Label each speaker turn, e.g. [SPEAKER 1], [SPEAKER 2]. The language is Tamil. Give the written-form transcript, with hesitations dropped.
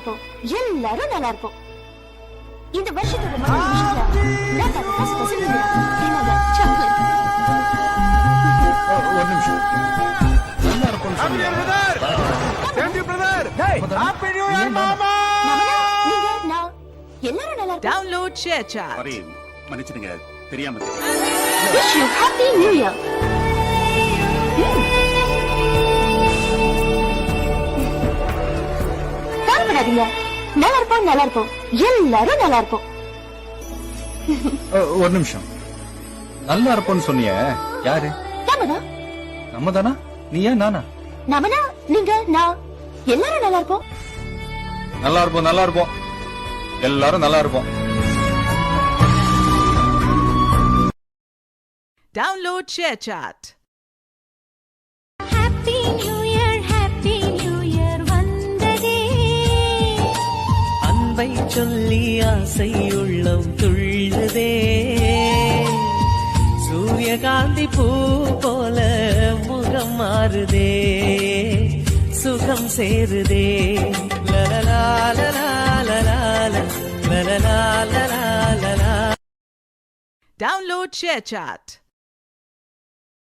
[SPEAKER 1] இருப்போம், எல்லாரும் நல்லா இருப்போம். இந்த வருஷத்தோட முதல் நிமிஷத்துல நான் பார்த்த first person நீங்க தான். என்னோட chocolate.
[SPEAKER 2] ஒரு நிமிஷம். நல்லா இருக்கும்னு சொன்னீங்க.
[SPEAKER 1] மாமா, நீங்க, நான், எல்லாரும் நல்லா இருப்போம்.
[SPEAKER 3] Download ShareChat.
[SPEAKER 4] சாரி, மன்னிச்சிடுங்க, தெரியாம.
[SPEAKER 1] Wish you happy new year. கவலைப்படாதீங்க, நல்லா இருப்போம், நல்லா இருப்போம், எல்லாரும் நல்லா இருப்போம்.
[SPEAKER 2] ஒரு நிமிஷம். நல்லா இருப்போம்னு சொன்னீங்க. யாரு?
[SPEAKER 1] நாமதான்.
[SPEAKER 2] நம்ம தானா? நீயா நானா?
[SPEAKER 1] நாமனா, நீங்க, நான், எல்லாரும் நல்லா இருப்போம்.
[SPEAKER 2] நல்லா இருப்போம், நல்லா இருப்போம், எல்லாரும் நல்லா இருப்போம்.
[SPEAKER 3] Download ShareChat.
[SPEAKER 5] Happy New Year வந்ததே.
[SPEAKER 6] அன்பை சொல்லி ஆசை உள்ளம் துள்ளுதே. சூரியகாந்தி பூ போல முகம் மாறுதே. சுகம் சேருதே. லலலா லலா லலா லலலா லலா லலா.
[SPEAKER 3] Download ShareChat.